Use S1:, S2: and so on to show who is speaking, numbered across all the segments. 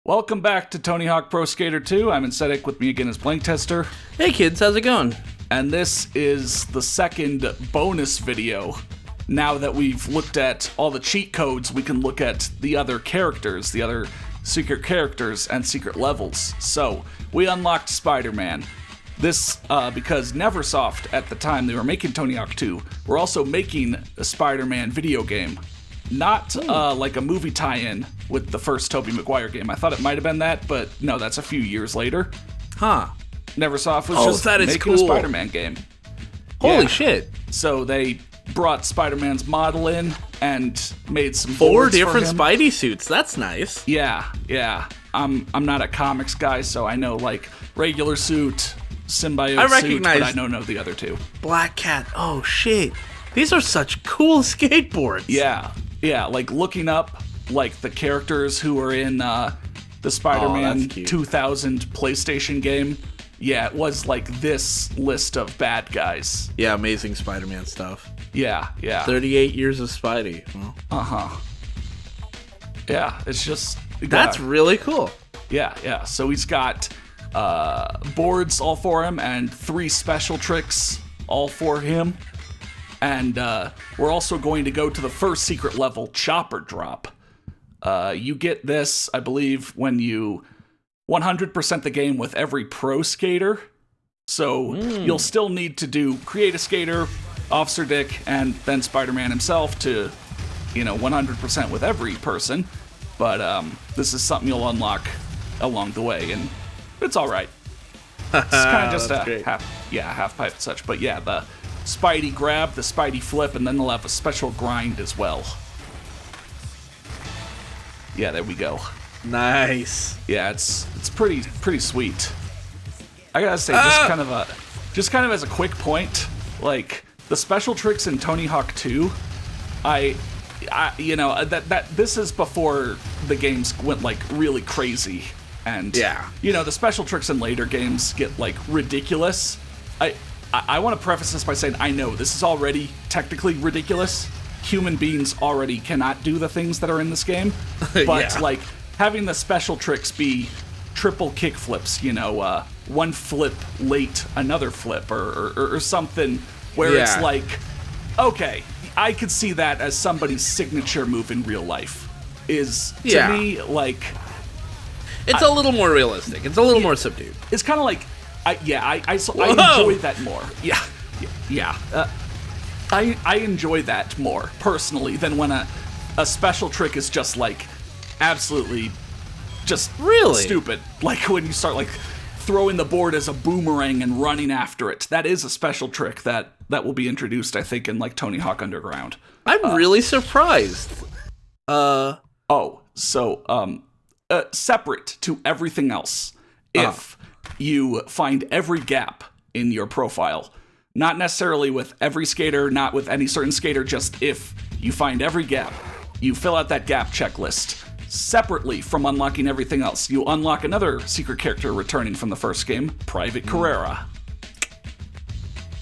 S1: Welcome back to Tony Hawk Pro Skater 2. I'm Incetic, with me again is Blank Tester.
S2: Hey kids, how's it going?
S1: And this is the second bonus video. Now that we've looked at all the cheat codes, we can look at the other characters, the other secret characters and secret levels. So, we unlocked Spider-Man. This, because Neversoft, at the time they were making Tony Hawk 2, were also making a Spider-Man video game. Not like a movie tie-in with the first Tobey Maguire game. I thought it might have been that, but no, that's a few years later.
S2: Huh.
S1: Neversoft was just making
S2: cool.
S1: a Spider-Man game.
S2: Holy shit.
S1: So they brought Spider-Man's model in and made some
S2: Four
S1: boards
S2: different
S1: for him.
S2: Spidey suits. That's nice.
S1: Yeah. I'm not a comics guy, so I know like regular suit, symbiote
S2: I
S1: suit,
S2: recognize
S1: but I don't know the other two.
S2: Black Cat. Oh shit. These are such cool skateboards.
S1: Yeah, like looking up like the characters who were in the Spider-Man
S2: that's cute.
S1: 2000 PlayStation game. Yeah, it was like this list of bad guys.
S2: Yeah, amazing Spider-Man stuff.
S1: Yeah.
S2: 38 years of Spidey. Well,
S1: Yeah, it's just...
S2: that's really cool.
S1: Yeah. So he's got boards all for him and 3 special tricks all for him. And we're also going to go to the first secret level, Chopper Drop. You get this, I believe, when you 100% the game with every pro skater. So you'll still need to create a skater, Officer Dick, and then Spider-Man himself to, 100% with every person. But this is something you'll unlock along the way, and it's all right. It's kind of just a half pipe and such. But yeah, the Spidey grab, the Spidey flip, and then they'll have a special grind as well. Yeah, there we go.
S2: Nice.
S1: Yeah, it's pretty sweet. I gotta say, just kind of as a quick point, like the special tricks in Tony Hawk 2, that this is before the games went like really crazy, and the special tricks in later games get like ridiculous. I want to preface this by saying I know this is already technically ridiculous. Human beings already cannot do the things that are in this game, but like having the special tricks be triple kick flips, one flip late, another flip, or something where it's like, okay, I could see that as somebody's signature move in real life. Is to me like
S2: it's a little more realistic. It's a little more subdued.
S1: It's kind of like. I enjoy that more. Yeah. I enjoy that more, personally, than when a special trick is just, like, absolutely just
S2: really
S1: stupid. Like, when you start, like, throwing the board as a boomerang and running after it. That is a special trick that will be introduced, I think, in, like, Tony Hawk Underground.
S2: I'm really surprised.
S1: Separate to everything else. If you find every gap in your profile. Not necessarily with every skater, not with any certain skater, just if you find every gap, you fill out that gap checklist. Separately from unlocking everything else, you unlock another secret character returning from the first game, Private Carrera.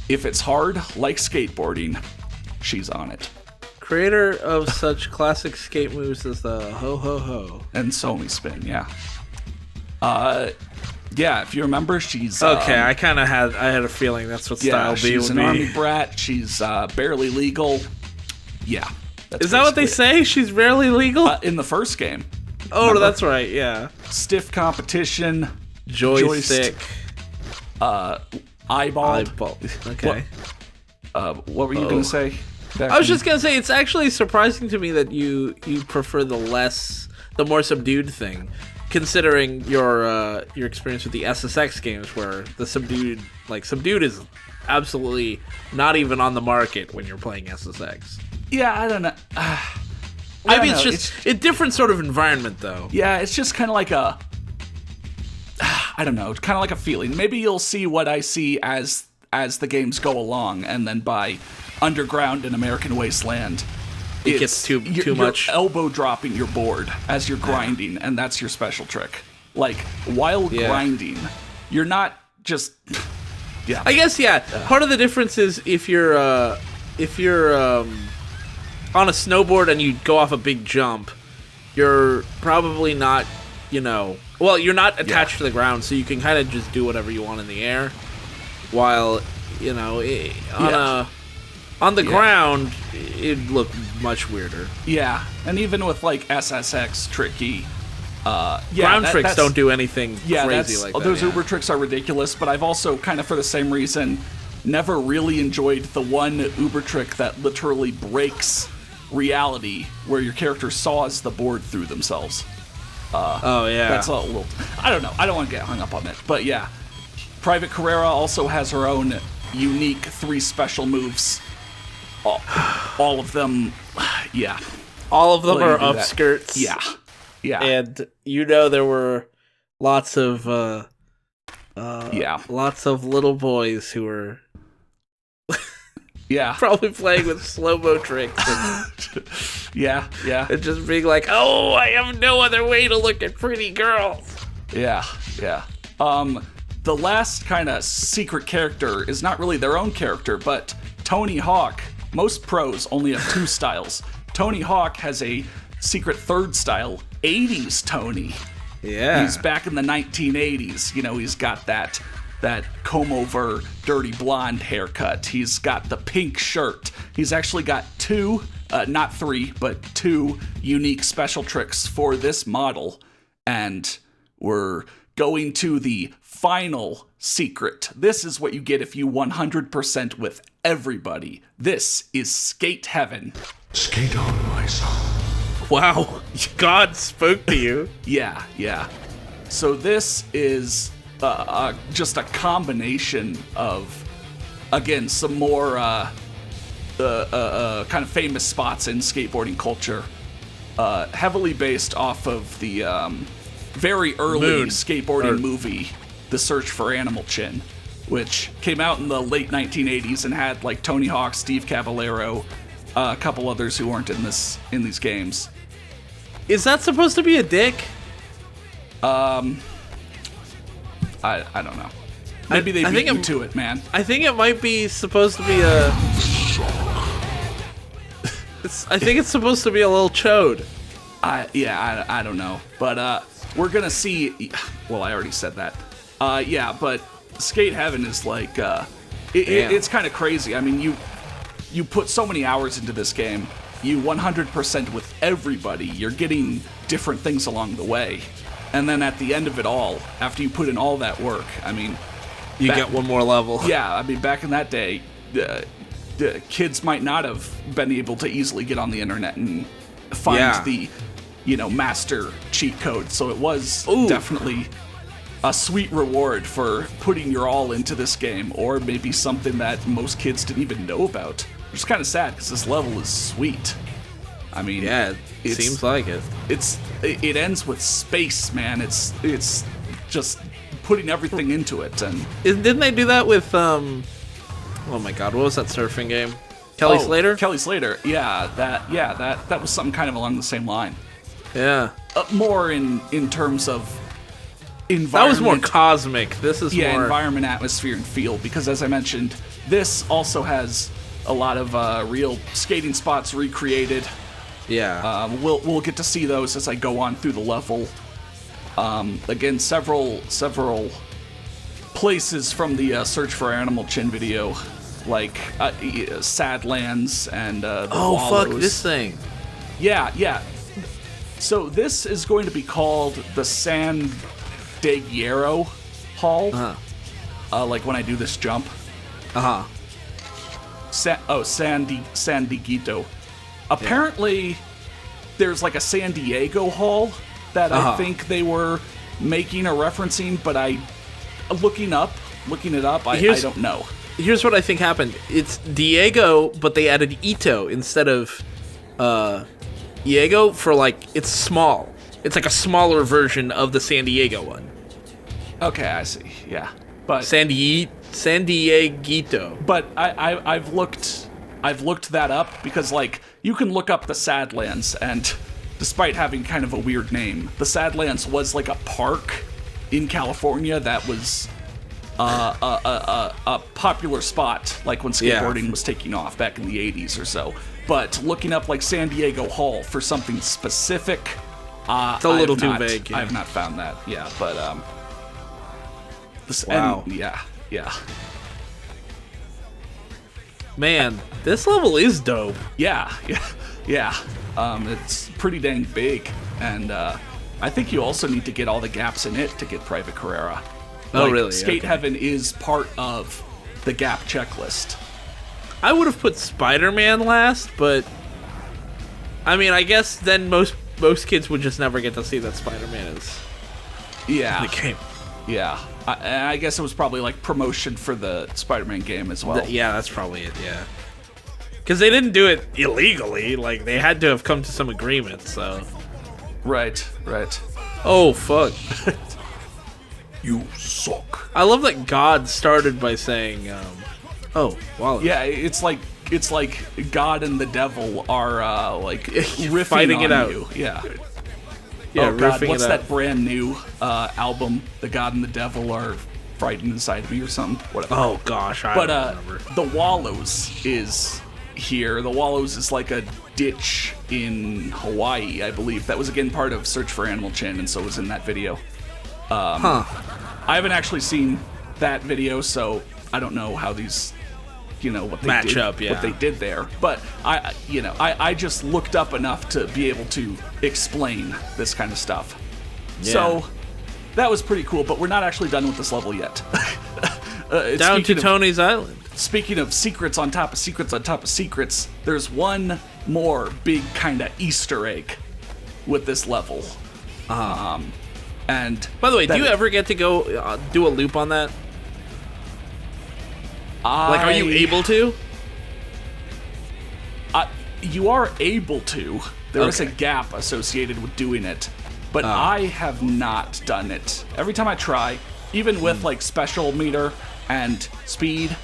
S1: If it's hard, like skateboarding, she's on it.
S2: Creator of such classic skate moves as the ho ho ho.
S1: And Somi Spin, yeah. Yeah, if you remember, she's...
S2: Okay, I had a feeling that's what Style B would be.
S1: She's an army brat, she's barely legal. Yeah.
S2: Is that what they say? She's barely legal?
S1: In the first game.
S2: Oh, remember? That's right, yeah.
S1: Stiff competition.
S2: Joystick.
S1: Eyeball.
S2: Okay.
S1: What were you going to say?
S2: I was just going to say, it's actually surprising to me that you prefer the more subdued thing. Considering your experience with the SSX games, where the subdued is absolutely not even on the market when you're playing SSX.
S1: Yeah, I don't know.
S2: It's just a different sort of environment, though.
S1: Yeah, it's just kind of like I don't know, kind of like a feeling. Maybe you'll see what I see as the games go along, and then by Underground and American Wasteland,
S2: it gets too much.
S1: You're elbow dropping your board as you're grinding, and that's your special trick. Like, while grinding, you're not just... Yeah.
S2: I guess, part of the difference is if you're on a snowboard and you go off a big jump, you're probably not well, you're not attached to the ground, so you can kind of just do whatever you want in the air. While, on the ground, it'd look much weirder.
S1: Yeah, and even with like SSX tricky,
S2: ground tricks don't do anything crazy like that.
S1: Those Uber tricks are ridiculous, but I've also kind of for the same reason never really enjoyed the one Uber trick that literally breaks reality, where your character saws the board through themselves. That's a little. I don't know. I don't want to get hung up on it, but yeah, Private Carrera also has her own unique 3 special moves. All of them, yeah.
S2: All of them are upskirts.
S1: Yeah. Yeah.
S2: And there were lots of lots of little boys who were probably playing with slow-mo tricks and and just being like, "Oh, I have no other way to look at pretty girls."
S1: Yeah. The last kind of secret character is not really their own character, but Tony Hawk. Most pros only have 2 styles. Tony Hawk has a secret 3rd style, 80s Tony.
S2: Yeah.
S1: He's back in the 1980s. He's got that comb-over, dirty blonde haircut. He's got the pink shirt. He's actually got 2, not 3, but 2 unique special tricks for this model. And we're going to the final secret. This is what you get if you 100% with everybody. This is Skate Heaven.
S3: Skate on, my son.
S2: Wow, God spoke to you.
S1: Yeah. So this is just a combination of, again, some more kind of famous spots in skateboarding culture, heavily based off of the very early skateboarding movie, The Search for Animal Chin, which came out in the late 1980s and had like Tony Hawk, Steve Caballero, a couple others who weren't in these games.
S2: Is that supposed to be a dick?
S1: I don't know. Maybe they beat you to it, man.
S2: I think it might be supposed to be a. I think it's supposed to be a little chode.
S1: I don't know, but we're gonna see. Well, I already said that. But Skate Heaven is like it's kind of crazy. I mean, you put so many hours into this game. You 100% with everybody. You're getting different things along the way, and then at the end of it all, after you put in all that work, I mean,
S2: you get one more level.
S1: Yeah, I mean, back in that day, the kids might not have been able to easily get on the internet and find the master cheat code. So it was definitely a sweet reward for putting your all into this game, or maybe something that most kids didn't even know about. Which is kind of sad because this level is sweet. I mean,
S2: it seems like it.
S1: It ends with space, man. It's just putting everything into it. And
S2: didn't they do that with oh my god, what was that surfing game? Kelly Slater?
S1: Kelly Slater. That was something kind of along the same line.
S2: Yeah.
S1: More in terms of environment.
S2: That was more cosmic. This is more
S1: environment, atmosphere, and feel. Because as I mentioned, this also has a lot of real skating spots recreated.
S2: Yeah.
S1: We'll get to see those as I go on through the level. Again, several places from the Search for Animal Chin video, like Sadlands and the Wallows.
S2: Fuck this thing.
S1: Yeah. So this is going to be called the San Diego Hall. Like when I do this jump. San Dieguito. Apparently, there's like a San Diego Hall that I think they were making or referencing, but looking it up, I don't know.
S2: Here's what I think happened. It's Diego, but they added Ito instead of Diego for like, it's small. It's like a smaller version of the San Diego one.
S1: Okay, I see. Yeah. But
S2: San Dieguito.
S1: But I've looked that up because like you can look up the Sadlands, and despite having kind of a weird name, the Sadlands was like a park in California that was a popular spot, like when skateboarding was taking off back in the 80s or so. But looking up like San Diego Hall for something specific
S2: It's a little too vague.
S1: I have not found that. Yeah, but
S2: Wow.
S1: Yeah.
S2: Man, this level is dope.
S1: Yeah. It's pretty dang big, and I think you also need to get all the gaps in it to get Private Carrera.
S2: Oh, really?
S1: Skate
S2: Okay.
S1: Heaven is part of the gap checklist.
S2: I would have put Spider-Man last, but I mean, I guess then most kids would just never get to see that Spider-Man is
S1: Yeah.
S2: in the game.
S1: Yeah. I guess it was probably like promotion for the Spider-Man game as well.
S2: Yeah, that's probably it. Yeah, because they didn't do it illegally. Like they had to have come to some agreement. So.
S1: Right.
S2: Oh fuck!
S3: You suck.
S2: I love that God started by saying, "Oh, wow."
S1: Yeah, it's like God and the devil are like riffing
S2: Fighting
S1: on
S2: it out.
S1: you. Yeah.
S2: Yeah,
S1: Oh God,
S2: riffing
S1: what's
S2: it
S1: that
S2: out.
S1: brand new album? The God and the Devil are fighting inside of me or something. Whatever.
S2: Oh gosh, I
S1: But
S2: don't remember.
S1: the Wallows is here. The Wallows is like a ditch in Hawaii, I believe. That was again part of Search for Animal Chin, and so it was in that video.
S2: Huh?
S1: I haven't actually seen that video, so I don't know how these, what they
S2: Match
S1: did,
S2: up, yeah.
S1: what they did there. But I just looked up enough to be able to explain this kind of stuff.
S2: Yeah.
S1: So that was pretty cool. But we're not actually done with this level yet.
S2: Down to Tony's Island.
S1: Speaking of secrets on top of secrets on top of secrets, there's one more big kind of Easter egg with this level. And
S2: By the way, do
S1: that-
S2: you ever get to go do a loop on that? Like, are you able to?
S1: You are able to. There is a
S2: Okay.
S1: gap associated with doing it, but I have not done it. Every time I try, even with like special meter and speed,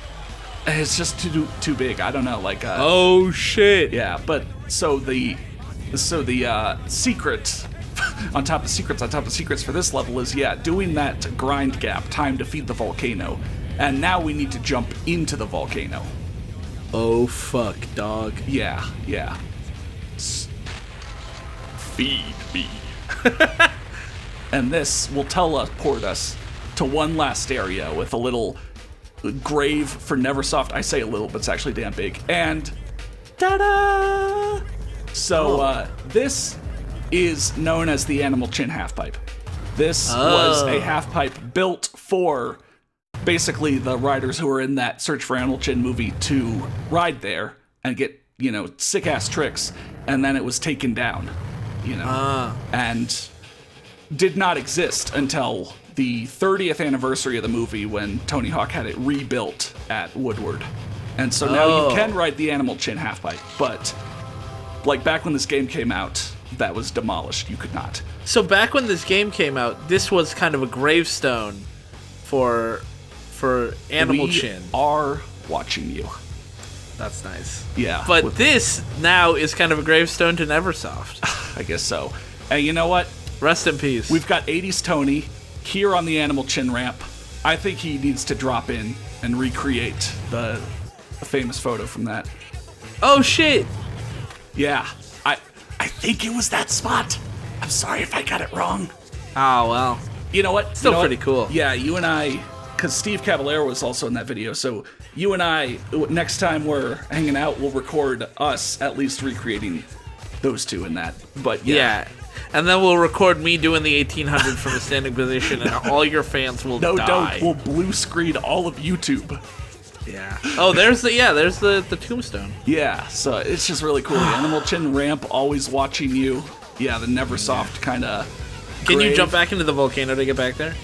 S1: it's just too big. I don't know. Like
S2: Oh shit!
S1: yeah, but so the secret on top of secrets on top of secrets for this level is doing that grind gap time to feed the volcano, and now we need to jump into the volcano.
S2: Oh fuck, dog.
S1: Yeah.
S3: Feed me.
S1: And this will teleport us to one last area with a little grave for Neversoft. I say a little, but it's actually damn big. And ta-da! So this is known as the Animal Chin halfpipe. This was a halfpipe built for basically the riders who were in that Search for Animal Chin movie to ride there and get, sick ass tricks. And then it was taken down, and did not exist until the 30th anniversary of the movie when Tony Hawk had it rebuilt at Woodward. And so now you can ride the Animal Chin halfpipe, but like back when this game came out, that was demolished. You could not.
S2: So back when this game came out, this was kind of a gravestone for Animal
S1: We
S2: Chin.
S1: are watching you.
S2: That's nice.
S1: Yeah.
S2: But this now is kind of a gravestone to Neversoft.
S1: I guess so. And you know what?
S2: Rest in peace.
S1: We've got 80s Tony here on the Animal Chin ramp. I think he needs to drop in and recreate the famous photo from that.
S2: Oh shit!
S1: Yeah, I think it was that spot. I'm sorry if I got it wrong.
S2: Oh well.
S1: You know what?
S2: Still
S1: You know what?
S2: pretty cool.
S1: Yeah, you and I, because Steve Caballero was also in that video, so you and I, next time we're hanging out, we'll record us at least recreating those two in that. But
S2: Yeah. And then we'll record me doing the 1800 from a standing position, and all your fans will
S1: No,
S2: die.
S1: don't. We'll blue screen all of YouTube.
S2: Yeah. Oh, there's the tombstone.
S1: Yeah, so it's just really cool. The Animal Chin ramp, always watching you. Yeah, the Neversoft kind of.
S2: Can you jump back into the volcano to get back there?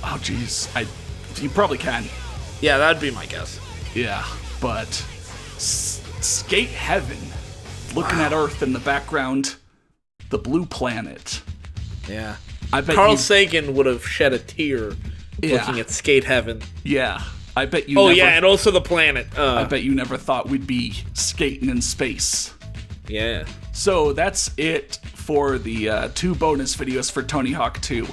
S1: Oh, jeez. You probably can.
S2: Yeah, that'd be my guess.
S1: Yeah, but Skate Heaven, looking at Earth in the background, the blue planet.
S2: Yeah.
S1: I bet
S2: Carl
S1: you,
S2: Sagan would have shed a tear looking at Skate Heaven.
S1: Yeah, I bet you.
S2: Oh
S1: never,
S2: yeah, and also the planet.
S1: I bet you never thought we'd be skating in space.
S2: Yeah.
S1: So that's it for the 2 bonus videos for Tony Hawk 2.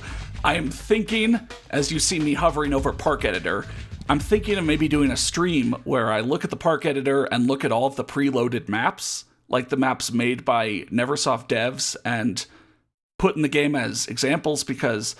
S1: I am thinking, as you see me hovering over Park Editor, I'm thinking of maybe doing a stream where I look at the Park Editor and look at all of the preloaded maps, like the maps made by Neversoft devs, and put in the game as examples because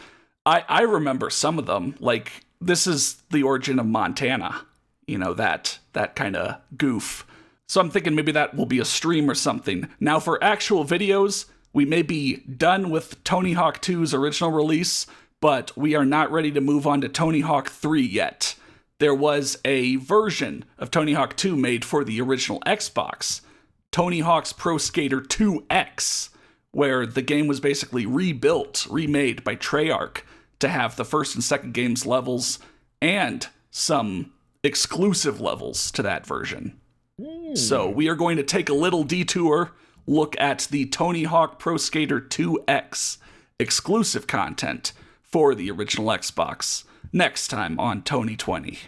S1: I remember some of them. Like, this is the origin of Montana, you know, that kind of goof. So I'm thinking maybe that will be a stream or something. Now, for actual videos, we may be done with Tony Hawk 2's original release, but we are not ready to move on to Tony Hawk 3 yet. There was a version of Tony Hawk 2 made for the original Xbox, Tony Hawk's Pro Skater 2X, where the game was basically remade by Treyarch to have the first and second game's levels and some exclusive levels to that version. So we are going to take a little detour, look at the Tony Hawk Pro Skater 2X exclusive content for the original Xbox next time on Tony 20.